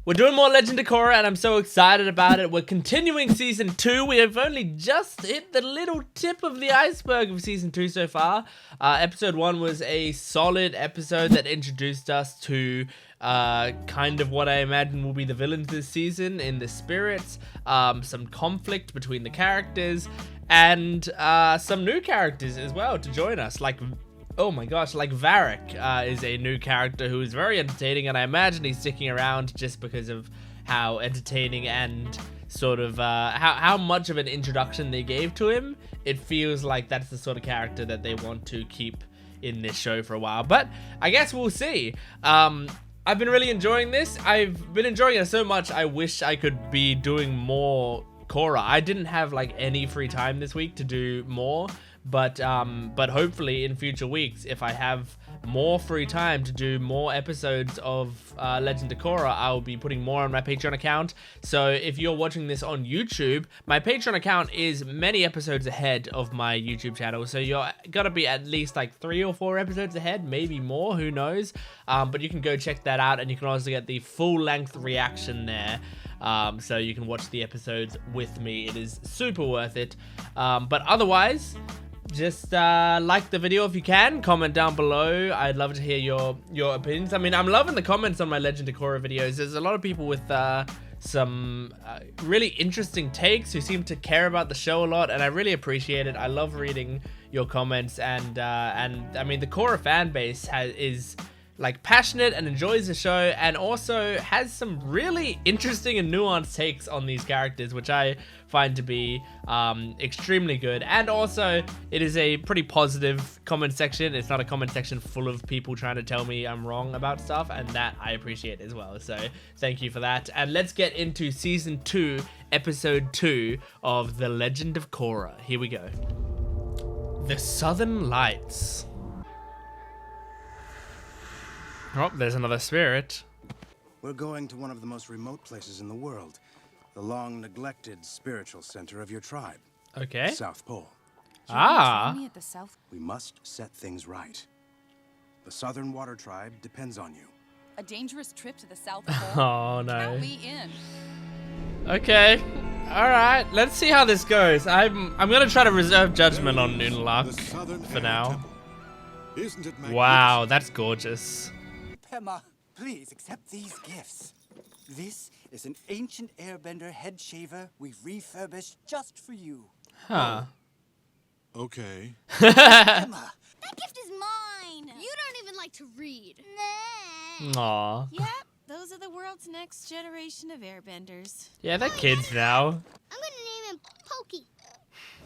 We're doing more Legend of Korra, and I'm so excited about it. We're continuing Season 2. We have only just hit the little tip of the iceberg of Season 2 so far. Episode 1 was a solid episode that introduced us to kind of what I imagine will be the villains this season in the spirits, some conflict between the characters, and some new characters as well to join us, like... Oh my gosh, like Varrick is a new character who is very entertaining, and I imagine he's sticking around just because of how entertaining and sort of how much of an introduction they gave to him. It feels like that's the sort of character that they want to keep in this show for a while, but I guess we'll see. I've been really enjoying this. I've been enjoying it so much I wish I could be doing more Korra. I didn't have like any free time this week to do more. But hopefully in future weeks, if I have more free time to do more episodes of Legend of Korra, I'll be putting more on my Patreon account. So if you're watching this on YouTube, my Patreon account is many episodes ahead of my YouTube channel. So you're gonna be at least like 3 or 4 episodes ahead, maybe more, who knows. But you can go check that out, and you can also get the full-length reaction there. So you can watch the episodes with me. It is super worth it. But otherwise... just like the video if you can, comment down below. I'd love to hear your opinions. I mean, I'm loving the comments on my Legend of Korra videos. There's a lot of people with some really interesting takes who seem to care about the show a lot, and I really appreciate it. I love reading your comments, and I mean, the Korra fan base is like passionate and enjoys the show, and also has some really interesting and nuanced takes on these characters, which I find to be extremely good. And also, it is a pretty positive comment section. It's not a comment section full of people trying to tell me I'm wrong about stuff, and that I appreciate as well. So thank you for that. And let's get into Season 2, Episode 2 of The Legend of Korra. Here we go. The Southern Lights. Oh, there's another spirit. We're going to one of the most remote places in the world. The long-neglected spiritual center of your tribe. Okay. South Pole. Ah. We must set things right. The Southern Water Tribe depends on you. A dangerous trip to the South Pole? Oh, no. Count me in. Okay. Alright, let's see how this goes. I'm gonna try to reserve judgment on unelaq for now. Isn't it Wow, that's gorgeous. Pema, please accept these gifts. This is an ancient airbender head shaver we've refurbished just for you. Huh. Okay. Pema, that gift is mine. You don't even like to read. Nah. Aw. Yep, those are the world's next generation of airbenders. Yeah, they're kids now. I'm gonna name him Pokey.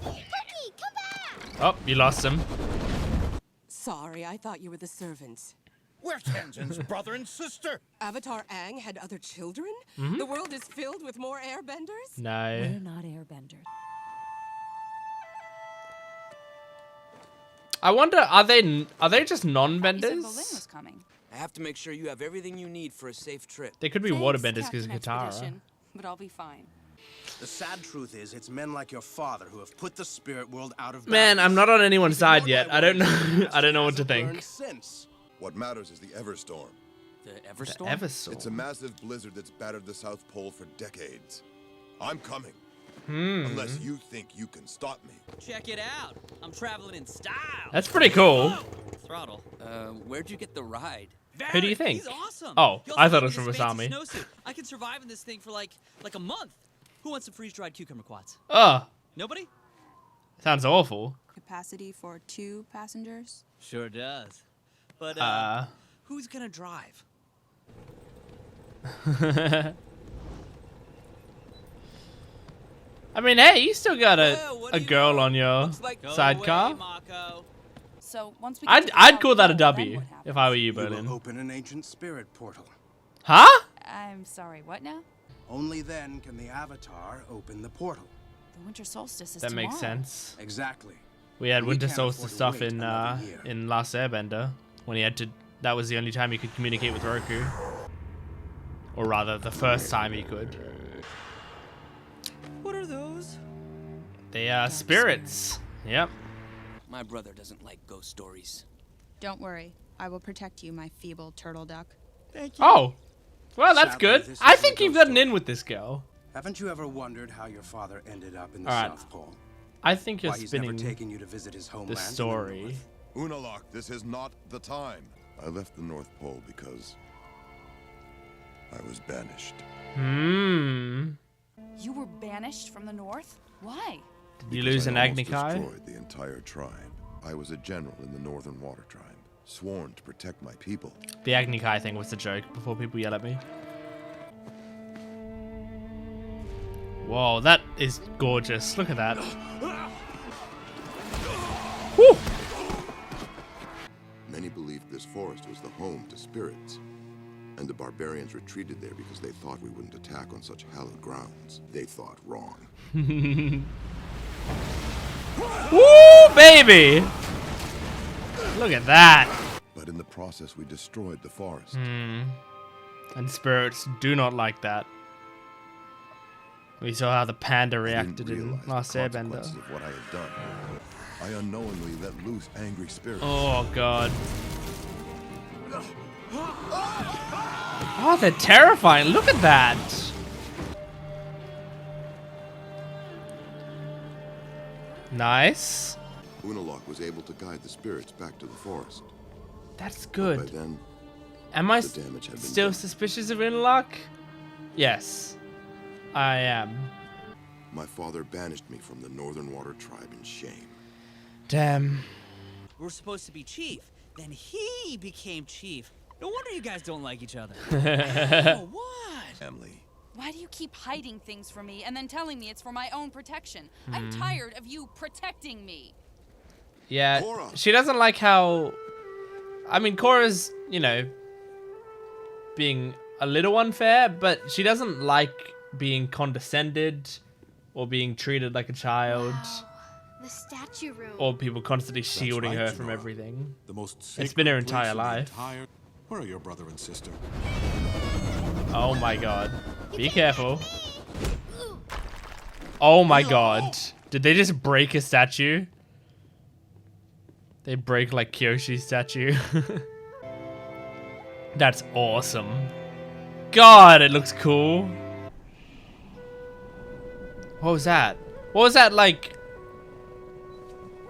Pokey, come back! Oh, you lost him. Sorry, I thought you were the servants. We're Tenzin's brother and sister. Avatar Aang had other children? The world is filled with more airbenders? No. We're not airbenders. I wonder, are they just Berlin non-benders? was coming. I have to make sure you have everything you need for a safe trip. They could be Thanks, waterbenders because of Captain Katara. Expedition, but I'll be fine. The sad truth is, it's men like your father who have put the spirit world out of Man, balance. I'm not on anyone's side yet. I don't know. I don't know what to think. Learned since. What matters is the Everstorm. The The Everstorm? Everstorm. It's a massive blizzard that's battered the South Pole for decades. I'm coming. Unless you think you can stop me. Check it out. I'm traveling in style. That's pretty cool. Throttle. Where'd you get the ride? Who do you think? He's awesome. Oh, He I also thought it gave was me from this fancy Asami. snowsuit. I can survive in this thing for like a month. Who wants some freeze-dried cucumber quads? Oh, Nobody? sounds awful. Capacity for 2 passengers? Sure does. But who's gonna drive? I mean, hey, you still got What a do you girl know? on your Looks like Go sidecar. away, Mako. So once we get to the I'd South call that a Pole, W then what if I were happens? you, You Berlin. will open an ancient spirit portal. Huh? I'm sorry, what now? Only then can the Avatar open the portal. The winter solstice is That makes tomorrow. sense. Exactly. We had We winter can't solstice afford to stuff wait in another year. in Last Airbender when he had to. That was the only time he could communicate with Roku, or rather, the first time he could. What are those? They are spirits. Yep. My brother doesn't like ghost stories. Don't worry, I will protect you, my feeble turtle duck. Thank you. Oh, Well, that's Sadly, good. this I isn't think a you've ghost gotten story. in with this girl. Haven't you ever wondered how your father ended up in the Alright. South Pole? I think you're Why he's never spinning taken you to visit his homeland the in the story. north? Unelaq, this is not the time. I left the North Pole because I was banished. Hmm. You were banished from the north? Why? Did you lose an I almost Agnikai? destroyed the entire tribe. I was a general in the Northern Water Tribe, sworn to protect my people. The Agnikai thing was the joke before people yell at me. Whoa, that is gorgeous. Look at that. Woo! Many believed this forest was the home to spirits, and the barbarians retreated there because they thought we wouldn't attack on such hallowed grounds. They thought wrong. Woo, baby! Look at that. But in the process, we destroyed the forest. And spirits do not like that. We saw how the panda I didn't reacted in realize Last the Airbender. consequences of what I had done. I unknowingly let loose angry spirits. Oh, God. Oh, they're terrifying. Look at that. Nice. Unelaq was able to guide the spirits back to the forest. That's By good. then, Am I the damage had been still done. suspicious of unelaq? Yes, I am. My father banished me from the Northern Water Tribe in shame. Damn. We're supposed to be chief. Then he became chief. No wonder you guys don't like each other. Oh, what? Family. Why do you keep hiding things from me and then telling me it's for my own protection? I'm tired of you protecting me. Yeah, Korra. she doesn't like how... I mean, Korra's, you know, being a little unfair, but she doesn't like being condescended or being treated like a child. Wow. The statue room. Or people constantly shielding right, her from Jinora. everything. The most It's been her sacred entire place in the life. entire- Where are your brother and sister? Oh my god. Be careful. Oh my god. Did they just break a statue? They break like Kyoshi's statue. That's awesome. God, it looks cool. What was that? What was that like?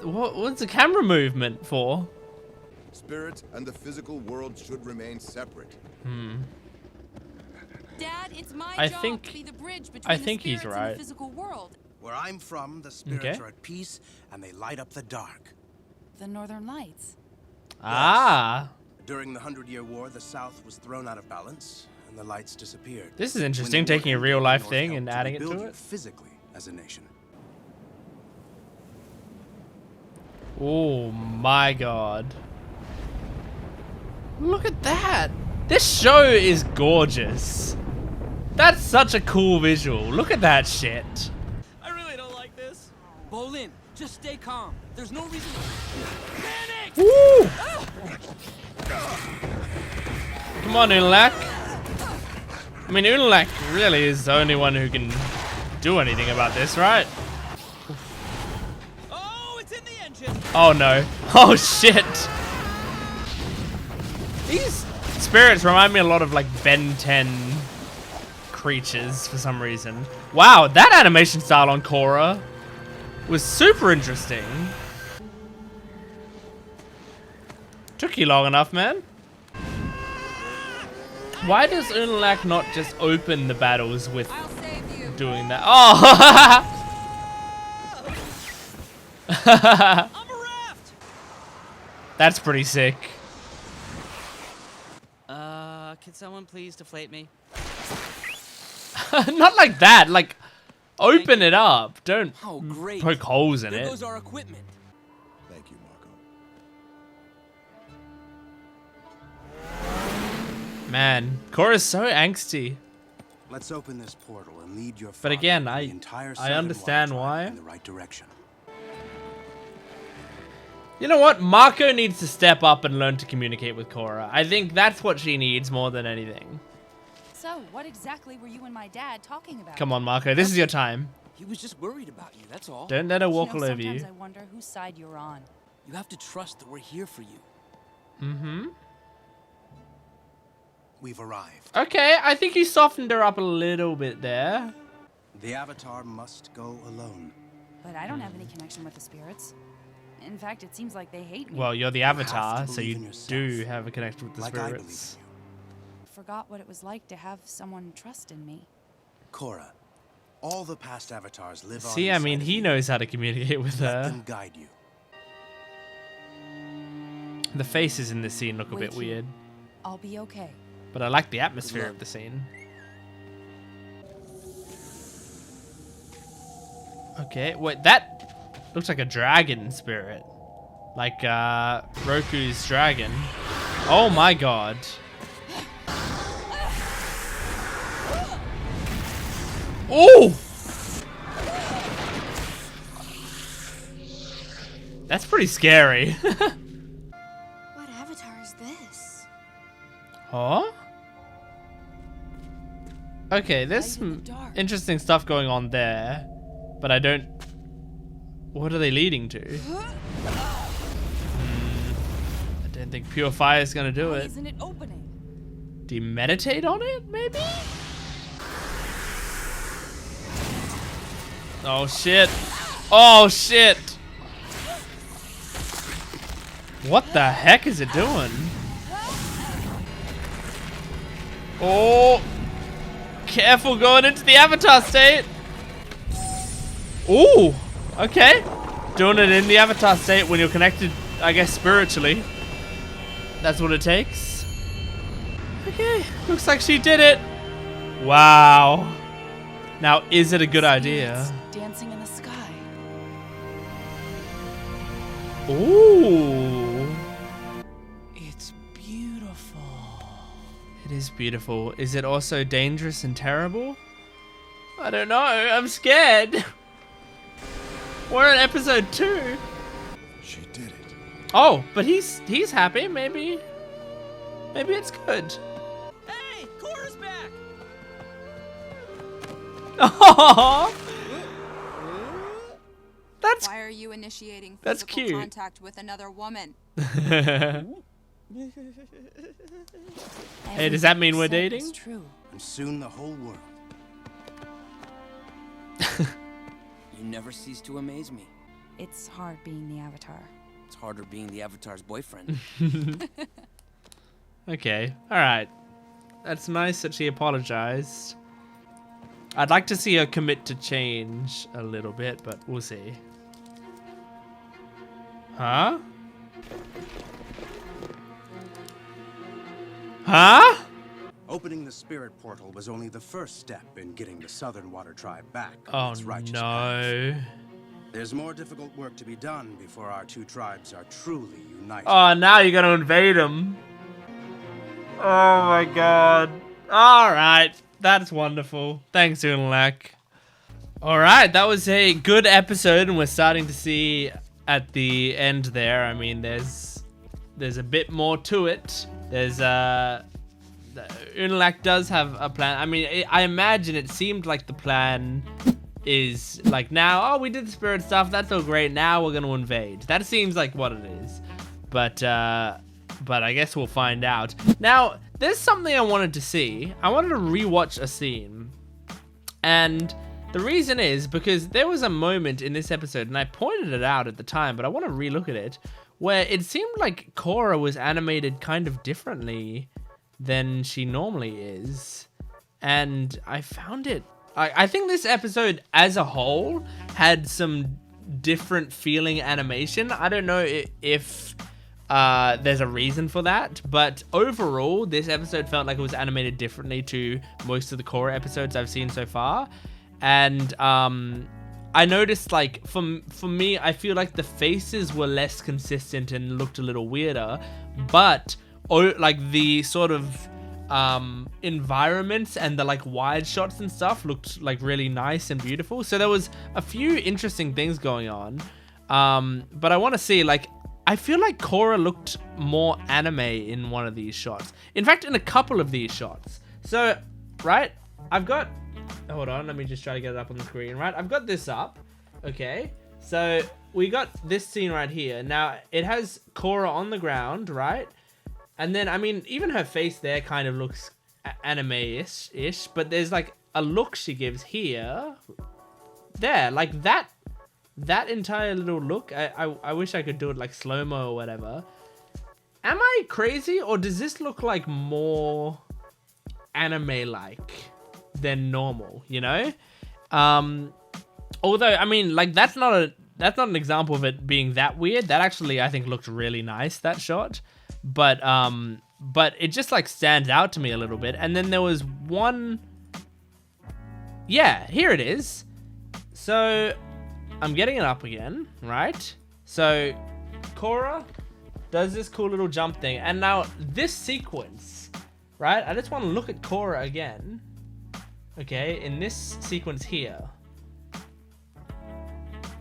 What's the camera movement for? Spirits and the physical world should remain separate. Dad, it's my I job think- to be the bridge between I the think he's spirits and right. the physical world. Where I'm from, the spirits Okay. are at peace and they light up the dark. The Northern Lights. Ah. During the 100-Year War, the South was thrown out of balance and the lights disappeared. This is When interesting, the war taking a ended, real the life North thing helped and adding it rebuild to you it. physically as a nation. Oh my god. Look at that. This show is gorgeous. That's such a cool visual. Look at that shit. I really don't like this. Bolin, just stay calm. There's no reason to panic. Woo! Come on, unelaq. I mean, unelaq really is the only one who can do anything about this, right? Oh, it's in the engine. Oh no. Oh shit. These spirits remind me a lot of like Ben 10 creatures for some reason. Wow, that animation style on Korra was super interesting. Took you long enough, man. Why does unelaq not just open the battles with I'll save you. doing that? Oh! I'm a raft. That's pretty sick. Can someone please deflate me? Not like that. Like, open it up. Don't Oh, great. poke holes in There it. goes our equipment. Thank you, Mako. Man, Korra's so angsty. Let's open this portal and lead your But father again, and I the entire Southern understand Water Tribe why. in the right direction. You know what? Mako needs to step up and learn to communicate with Korra. I think that's what she needs more than anything. So, what exactly were you and my dad talking about? Come on, Mako. This is your time. He was just worried about you, that's all. Don't let her You walk know, all over sometimes you. I wonder whose side you're on. You have to trust that we're here for you. Mm-hmm. we've arrived. Okay, I think you softened her up a little bit there. The Avatar must go alone. But I don't have any connection with the spirits. In fact, it seems like they hate me. Well, you're the have Avatar, to so believe you in yourself, do have a connection with the like I believe in spirits. you. Forgot what it was like to have someone trust in me. Korra, all the past Avatars live on See, I inside mean, of he you. knows how to communicate with Let her. them guide you. The faces in this scene look a Wait bit here. weird, I'll be okay. but I like the atmosphere of the scene. Okay, wait, that looks like a dragon spirit. Like, Roku's dragon. Oh my god. Ooh! That's pretty scary. What avatar is this? Huh? Okay, there's some interesting stuff going on there, but I don't... What are they leading to? I don't think pure fire is gonna do Why it. isn't it opening? Do you meditate on it, maybe? Oh shit. Oh shit. What the heck is it doing? Oh. Careful going into the Avatar state. Ooh. Okay. Doing it in the Avatar state when you're connected, I guess, spiritually. That's what it takes. Okay. Looks like she did it. Wow. Now, is it a good idea? Spirits dancing in the sky. Ooh. It's beautiful. It is beautiful. Is it also dangerous and terrible? I don't know. I'm scared. We're in episode 2. She did it. Oh, but he's happy. Maybe it's good. Hey, Korra's back. Oh, that's Why are you initiating That's physical cute. contact with another woman? Hey, does that mean we're dating? It's true. And soon the whole world. You never cease to amaze me. It's hard being the Avatar. It's harder being the Avatar's boyfriend. Okay, all right. That's nice that she apologized. I'd like to see her commit to change a little bit, but we'll see. Huh? Huh? Opening the spirit portal was only the first step in getting the Southern Water Tribe back Oh on its righteous path. no. There's more difficult work to be done before our two tribes are truly united. Oh, now you're gonna invade him. Oh my god. Alright, that's wonderful. Thanks, unelaq. Alright, that was a good episode, and we're starting to see at the end there. I mean, there's a bit more to it. There's unelaq does have a plan. I mean, I imagine it seemed like the plan is like, now, oh, we did the spirit stuff, that's all great, now we're gonna invade. That seems like what it is. But I guess we'll find out. Now, there's something I wanted to see. I wanted to rewatch a scene. And the reason is because there was a moment in this episode, and I pointed it out at the time, but I want to relook at it, where it seemed like Korra was animated kind of differently than she normally is. And I found it... I think this episode as a whole had some different feeling animation. I don't know if there's a reason for that, but overall, this episode felt like it was animated differently to most of the Korra episodes I've seen so far. And I noticed, like, for me, I feel like the faces were less consistent and looked a little weirder, but like the sort of environments and the like wide shots and stuff looked like really nice and beautiful. So there was a few interesting things going on, but I want to see, like, I feel like Korra looked more anime in one of these shots. In fact, in a couple of these shots. So, right, I've got... Hold on, let me just try to get it up on the screen, right? I've got this up, okay? So, we got this scene right here. Now, it has Korra on the ground, right? And then, I mean, even her face there kind of looks anime-ish, but there's like a look she gives here. There, like that entire little look. I wish I could do it like slow-mo or whatever. Am I crazy, or does this look like more anime-like than normal, you know? Although, I mean, like, that's not an example of it being that weird. That actually, I think, looked really nice, that shot. But it just, like, stands out to me a little bit. And then there was one... Yeah, here it is. So, I'm getting it up again, right? So, Korra does this cool little jump thing. And now, this sequence, right? I just want to look at Korra again. Okay, in this sequence here.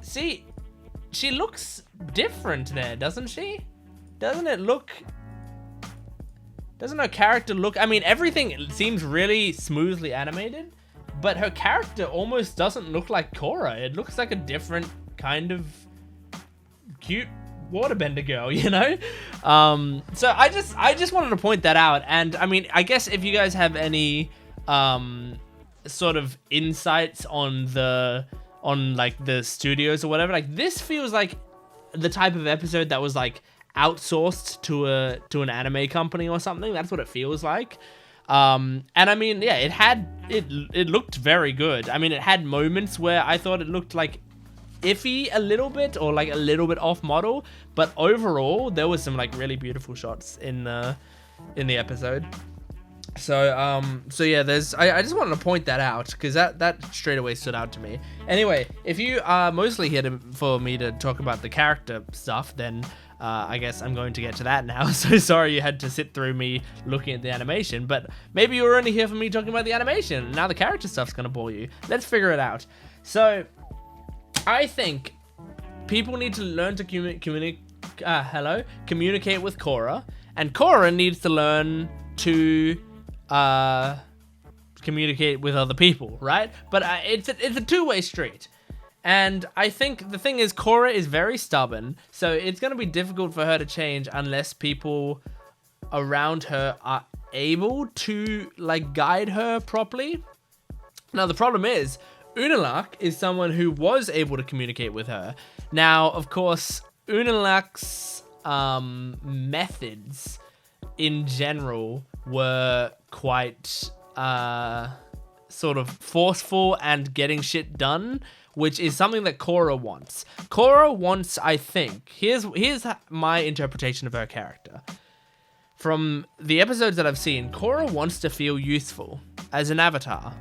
See, she looks different there, doesn't she? Doesn't her character look... I mean, everything seems really smoothly animated, but her character almost doesn't look like Korra. It looks like a different kind of cute waterbender girl, you know? So I just wanted to point that out. And I mean, I guess if you guys have any sort of insights on like the studios or whatever, like this feels like the type of episode that was like outsourced to an anime company or something. That's what it feels like. And I mean, yeah, it looked very good. I mean, it had moments where I thought it looked like iffy a little bit, or like a little bit off model, but overall there was some like really beautiful shots in the episode. So yeah, I just wanted to point that out because that straight away stood out to me. Anyway, if you are mostly here for me to talk about the character stuff, then I guess I'm going to get to that now. So sorry you had to sit through me looking at the animation, but maybe you were only here for me talking about the animation. Now the character stuff's gonna bore you. Let's figure it out. So I think people need to learn to communicate with Korra, and Korra needs to learn to communicate with other people, right? But it's a two-way street. And I think the thing is, Korra is very stubborn, so it's going to be difficult for her to change unless people around her are able to like guide her properly. Now the problem is, unelaq is someone who was able to communicate with her. Now, of course, unelaq's methods in general were quite sort of forceful and getting shit done, which is something that Korra wants. Korra wants, I think, here's my interpretation of her character. From the episodes that I've seen, Korra wants to feel useful as an avatar.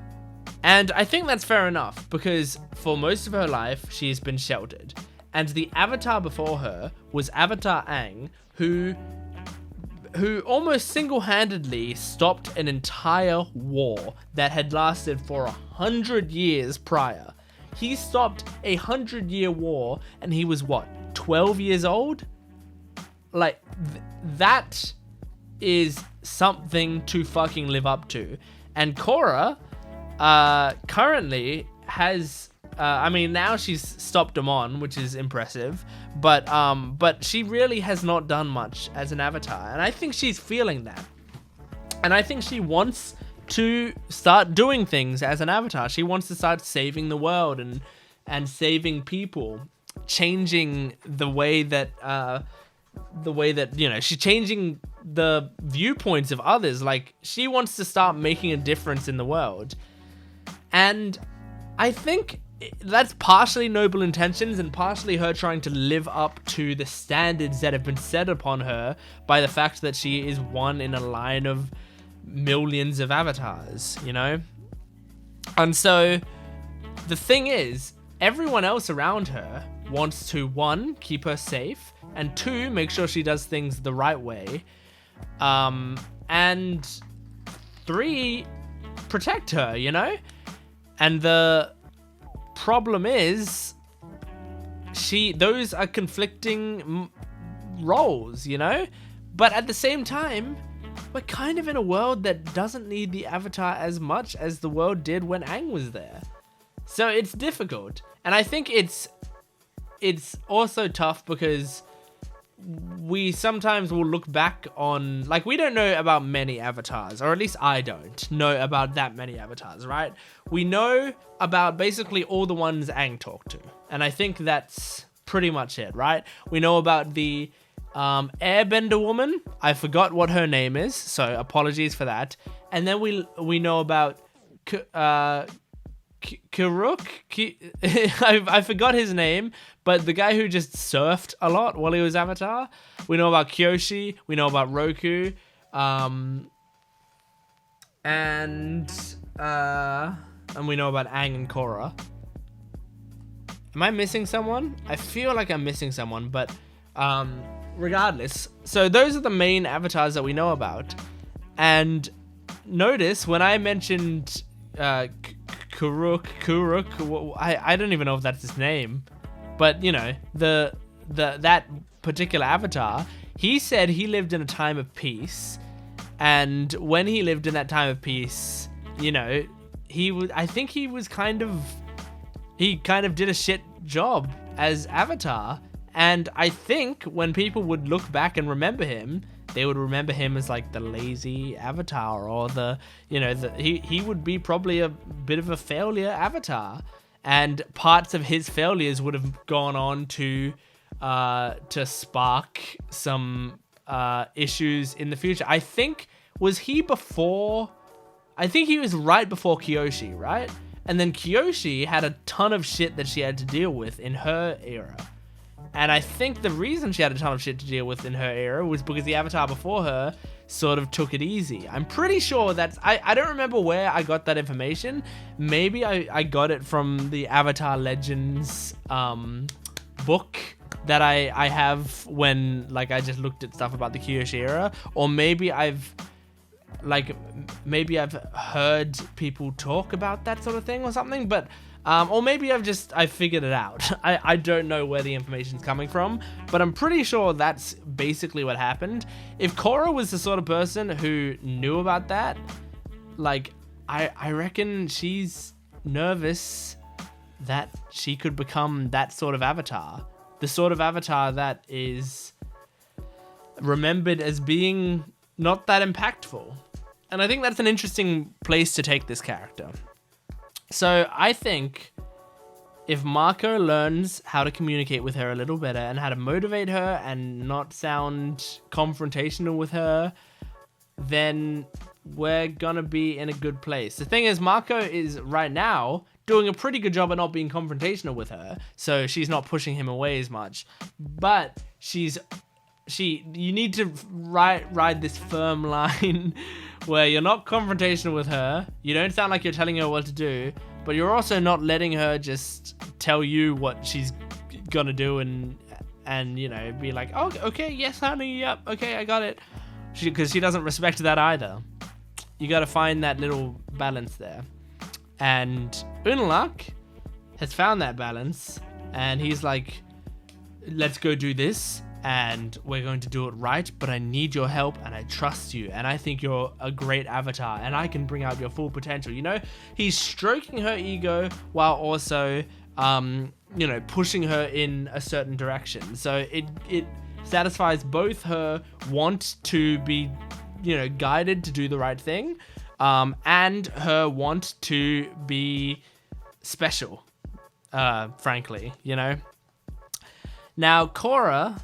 And I think that's fair enough, because for most of her life, she's been sheltered. And the avatar before her was Avatar Aang, who almost single-handedly stopped an entire war that had lasted for 100 years prior. He stopped a 100-year war, and he was, what, 12 years old? Like, that is something to fucking live up to. And Korra currently has... I mean, now she's stopped him on, which is impressive, but she really has not done much as an avatar, and I think she's feeling that. And I think she wants to start doing things as an avatar. She wants to start saving the world and saving people, changing the way that you know, she's changing the viewpoints of others. Like, she wants to start making a difference in the world, and I think that's partially noble intentions and partially her trying to live up to the standards that have been set upon her by the fact that she is one in a line of millions of avatars, you know? And so the thing is, everyone else around her wants to, 1, keep her safe, and 2, make sure she does things the right way, and 3, protect her, you know? And the problem is, those are conflicting roles, you know? But at the same time, we're kind of in a world that doesn't need the avatar as much as the world did when Aang was there. So it's difficult. And I think it's also tough because we sometimes will look back on, like, we don't know about many avatars, or at least I don't know about that many avatars, right? We know about basically all the ones Aang talked to, and I think that's pretty much it, right? We know about the Airbender woman. I forgot what her name is, so apologies for that. And then we know about Karuk. I forgot his name, but the guy who just surfed a lot while he was Avatar. We know about Kyoshi. We know about Roku. And we know about Aang and Korra. Am I missing someone? I feel like I'm missing someone, but regardless. So those are the main avatars that we know about. And notice when I mentioned Karuk, I don't even know if that's his name, but you know, that particular avatar, he said he lived in a time of peace, and when he lived in that time of peace, you know, I think he kind of did a shit job as Avatar, and I think when people would look back and remember him, they would remember him as like the lazy Avatar, or he would be probably a bit of a failure Avatar, and parts of his failures would have gone on to spark some issues in the future. I think he was right before Kyoshi, right? And then Kyoshi had a ton of shit that she had to deal with in her era. And I think the reason she had a ton of shit to deal with in her era was because the Avatar before her sort of took it easy. I'm pretty sure I don't remember where I got that information. Maybe I got it from the Avatar Legends book that I have when, like, I just looked at stuff about the Kyoshi era. Or maybe I've heard people talk about that sort of thing or something, but or maybe I figured it out. I don't know where the information's coming from, but I'm pretty sure that's basically what happened. If Korra was the sort of person who knew about that, like, I reckon she's nervous that she could become that sort of avatar. The sort of avatar that is remembered as being not that impactful. And I think that's an interesting place to take this character. So I think if Mako learns how to communicate with her a little better and how to motivate her and not sound confrontational with her, then we're gonna be in a good place. The thing is, Mako is right now doing a pretty good job at not being confrontational with her, so she's not pushing him away as much. But you need to ride this firm line where you're not confrontational with her, you don't sound like you're telling her what to do, but you're also not letting her just tell you what she's gonna do and you know, be like, oh, okay, yes, honey, yep, okay, I got it. Because she doesn't respect that either. You gotta find that little balance there. And Unelaq has found that balance, and he's like, let's go do this, and we're going to do it right, but I need your help, and I trust you, and I think you're a great avatar, and I can bring out your full potential. You know, he's stroking her ego while also, you know, pushing her in a certain direction. So it satisfies both her want to be, you know, guided to do the right thing, and her want to be special, frankly, you know. Now, Korra,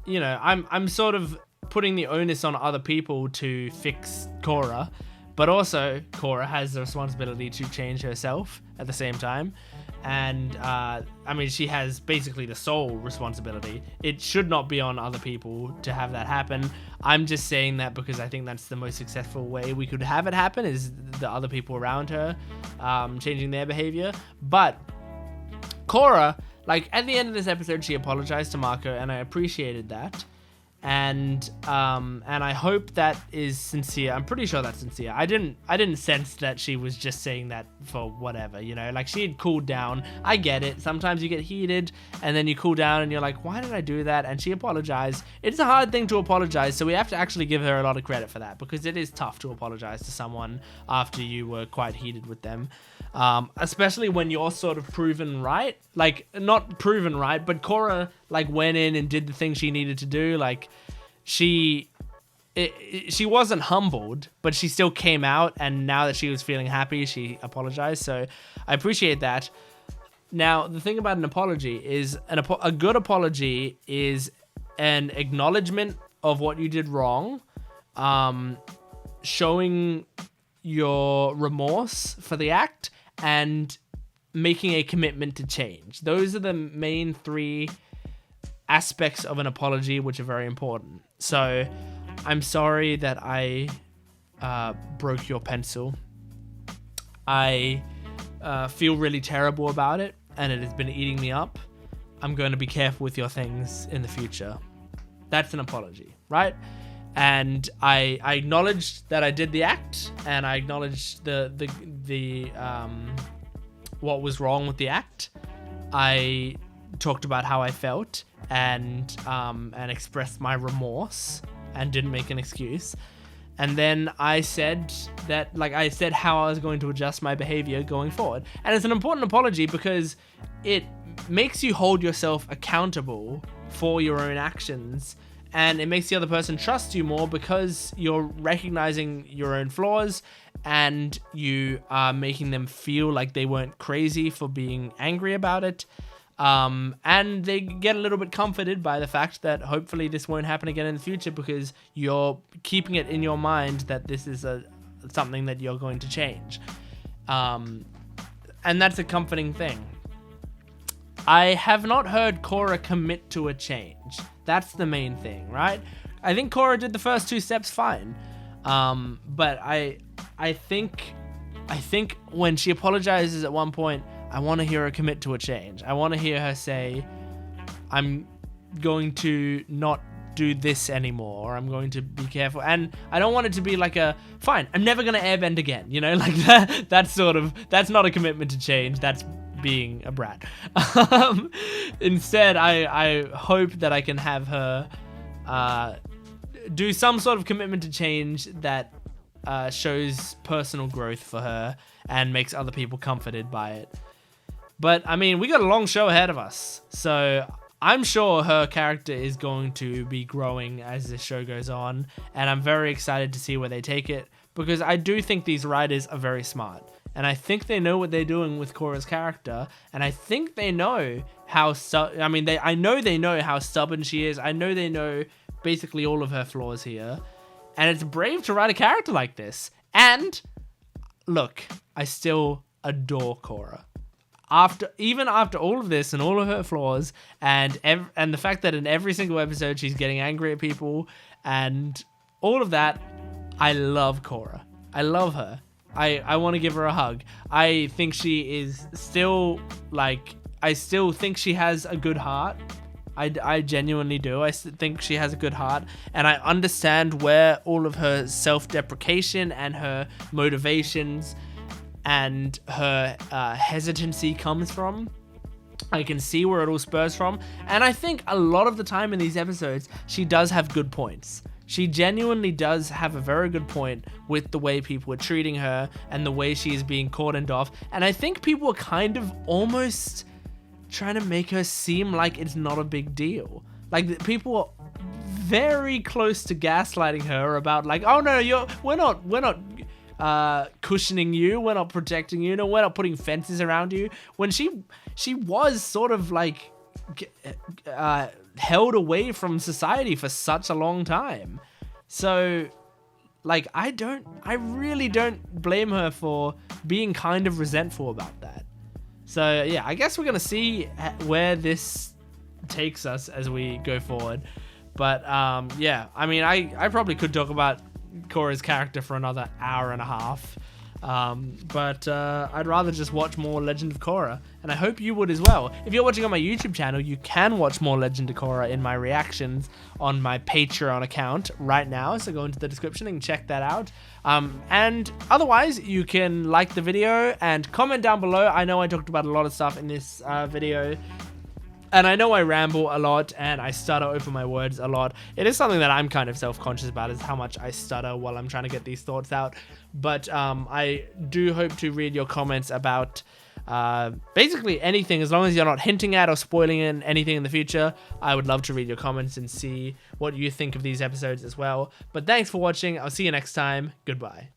you know, I'm sort of putting the onus on other people to fix Korra, but also Korra has the responsibility to change herself at the same time. And I mean, she has basically the sole responsibility. It should not be on other people to have that happen. I'm just saying that because I think that's the most successful way we could have it happen, is the other people around her changing their behavior. But Korra, like, at the end of this episode, she apologized to Mako, and I appreciated that. And I hope that is sincere. I'm pretty sure that's sincere. I didn't sense that she was just saying that for whatever, you know, like, she had cooled down. I get it. Sometimes you get heated and then you cool down and you're like, why did I do that? And she apologized. It's a hard thing to apologize, so we have to actually give her a lot of credit for that, because it is tough to apologize to someone after you were quite heated with them. especially when you're sort of proven right. Like, not proven right, but Korra, like, went in and did the thing she needed to do. Like, she wasn't humbled, but she still came out, and now that she was feeling happy, she apologized. So I appreciate that. Now, the thing about an apology is a good apology is an acknowledgement of what you did wrong, showing your remorse for the act, and making a commitment to change. Those are the main 3 aspects of an apology, which are very important. So, I'm sorry that I broke your pencil. I feel really terrible about it, and it has been eating me up. I'm going to be careful with your things in the future. That's an apology, right? And I acknowledged that I did the act, and I acknowledged the what was wrong with the act. I talked about how I felt and expressed my remorse and didn't make an excuse. And then I said that, like, I said how I was going to adjust my behavior going forward. And it's an important apology because it makes you hold yourself accountable for your own actions, and it makes the other person trust you more because you're recognizing your own flaws, and you are making them feel like they weren't crazy for being angry about it. And they get a little bit comforted by the fact that hopefully this won't happen again in the future, because you're keeping it in your mind that this is something that you're going to change. And that's a comforting thing. I have not heard Korra commit to a change. That's the main thing, right? I think Korra did the first 2 steps fine. But I think when she apologizes at one point, I want to hear her commit to a change. I want to hear her say, I'm going to not do this anymore, or I'm going to be careful. And I don't want it to be like fine, I'm never going to airbend again. You know, like that's not a commitment to change. That's being a brat. Instead, I hope that I can have her do some sort of commitment to change that shows personal growth for her and makes other people comforted by it. But, I mean, we got a long show ahead of us, so I'm sure her character is going to be growing as the show goes on, and I'm very excited to see where they take it, because I do think these writers are very smart, and I think they know what they're doing with Korra's character, and I think they know how I know they know how stubborn she is. I know they know basically all of her flaws here, and it's brave to write a character like this. And look, I still adore Korra. Even after all of this and all of her flaws, and the fact that in every single episode she's getting angry at people and all of that, I love Korra. I love her. I want to give her a hug. I think she is still, like, I still think she has a good heart. I genuinely do. I think she has a good heart, and I understand where all of her self-deprecation and her motivations and her hesitancy comes from. I can see where it all spurs from, and I think a lot of the time in these episodes, she does have good points. She genuinely does have a very good point with the way people are treating her and the way she is being cordoned off, and I think people are kind of almost trying to make her seem like it's not a big deal. Like, people are very close to gaslighting her about, like, oh no, we're not cushioning you, we're not protecting you, no, we're not putting fences around you, when she was sort of like held away from society for such a long time. So, like, I really don't blame her for being kind of resentful about that. So yeah, I guess we're gonna see where this takes us as we go forward. But yeah, I mean, I probably could talk about Korra's character for another hour and a half, but I'd rather just watch more Legend of Korra, and I hope you would as well. If you're watching on my YouTube channel, you can watch more Legend of Korra in my reactions on my Patreon account right now, so go into the description and check that out. And otherwise, you can like the video and comment down below. I know I talked about a lot of stuff in this video, And I know I ramble a lot and I stutter over my words a lot. It is something that I'm kind of self-conscious about, is how much I stutter while I'm trying to get these thoughts out. But I do hope to read your comments about basically anything, as long as you're not hinting at or spoiling in anything in the future. I would love to read your comments and see what you think of these episodes as well. But thanks for watching. I'll see you next time. Goodbye.